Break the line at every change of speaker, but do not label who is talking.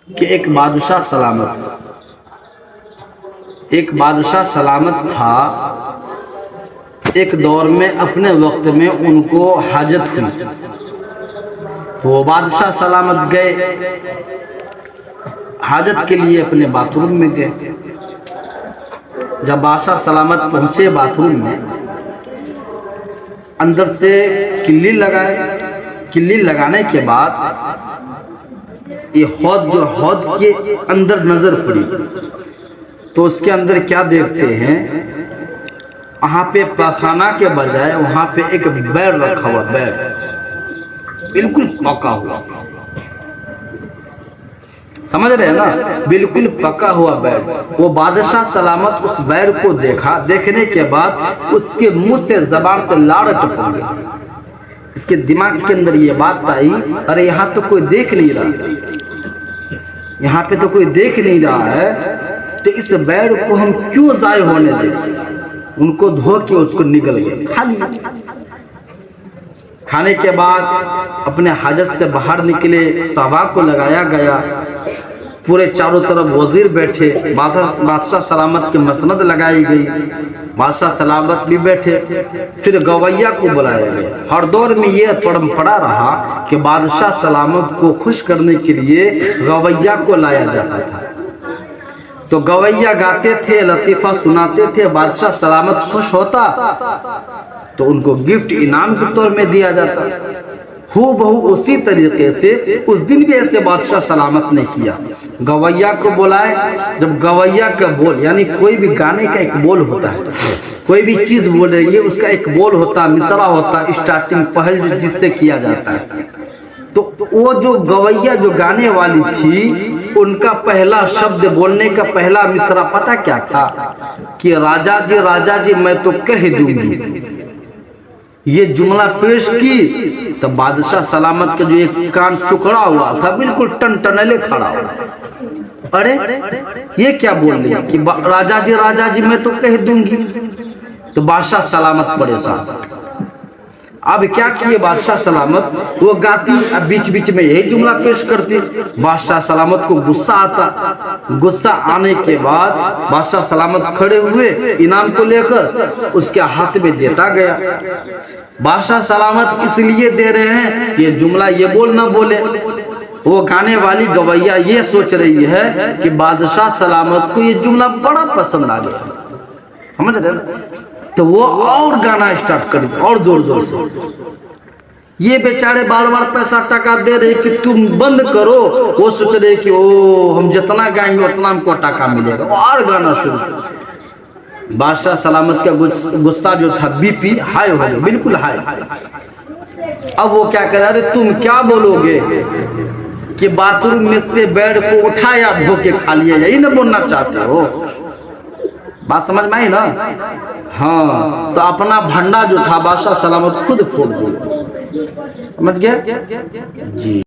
कि एक बादशाह सलामत था। एक दौर में अपने वक्त में उनको हाजत हुई तो वो बादशाह सलामत गए, हाजत के लिए अपने बाथरूम में गए। जब बादशाह सलामत पहुंचे बाथरूम में, अंदर से किल्ली लगाए। किल्ली लगाने के बाद ये हौद के अंदर नजर पड़ी तो उसके अंदर क्या देखते हैं, वहां पे पखाना के बजाय वहां पे एक बैर रखा हुआ, बैर बिल्कुल पका हुआ। समझ रहे हैं ना, बिल्कुल पका हुआ बैर। वो बादशाह सलामत उस बैर को देखा। देखने के बाद उसके मुंह से जबान से लार टपक गई। इसके दिमाग के अंदर ये बात आई, अरे यहाँ तो कोई देख नहीं रहा, यहाँ पे तो कोई देख नहीं रहा है, तो इस बैर को हम क्यों जाय होने दें। उनको धो के उसको निकल गए, खा लिया। खाने के बाद अपने हाजत से बाहर निकले, सभा को लगाया गया। पूरे चारों तरफ वजीर बैठे, बादशाह सलामत की मसनद लगाई गई, बादशाह सलामत भी बैठे। फिर गवैया को बुलाया गया। हर दौर में ये परंपरा रहा कि बादशाह सलामत को खुश करने के लिए गवैया को लाया जाता था। तो गवैया गाते थे, लतीफ़ा सुनाते थे, बादशाह सलामत खुश होता तो उनको गिफ्ट इनाम के तौर में दिया जाता। हूबहू उसी तरीके से उस दिन भी ऐसे बादशाह सलामत ने किया। गवैया को बुलाए। जब गवैया का बोल, यानी कोई भी गाने का एक बोल होता है, कोई भी चीज बोल रही है उसका एक बोल होता, मिसरा होता, स्टार्टिंग पहल जो जिससे किया जाता है। तो वो जो गवैया जो गाने वाली थी, उनका पहला शब्द बोलने का पहला मिसरा पता क्या था, कि राजा जी मैं तो कह दूंगी। ये जुमला पेश की तो बादशाह सलामत का जो एक कान सुखड़ा हुआ था बिल्कुल टनटनले खड़ा हुआ। अरे ये क्या बोल रही है कि राजा जी मैं तो कह दूंगी। तो बादशाह सलामत परेशान। अब क्या किए बादशाह सलामत, वो गाती, अब बीच बीच में यही जुमला पेश करती। बादशाह सलामत को गुस्सा आता। गुस्सा आने के बाद बादशाह सलामत खड़े हुए, इनाम को लेकर उसके हाथ में देता गया। बादशाह सलामत इसलिए दे रहे हैं कि ये जुमला ये बोल ना बोले। वो गाने वाली गवैया ये सोच रही है कि बादशाह सलामत को ये जुमला बड़ा पसंद आ गया। समझ रहे ना, तो वो और गाना स्टार्ट कर दिया और जोर जोर से। ये बेचारे बार बार पैसा टका दे रहे कि तुम बंद करो। वो सोच रहे कि ओ हम जितना गाएंगे उतना हमको टका मिलेगा, और गाना शुरू। बादशाह सलामत का गुस्सा जो था, बीपी हाई हो गया, बिल्कुल हाई। अब वो क्या करे, अरे तुम क्या बोलोगे कि बाथरूम में से बेड को उठाया, धो के खा लिया, यही ना बोलना चाहते हो। बात समझ में आई ना। हाँ, तो अपना भंडा जो था बादशाह सलामत खुद फोड़ दिया। समझ गया जी।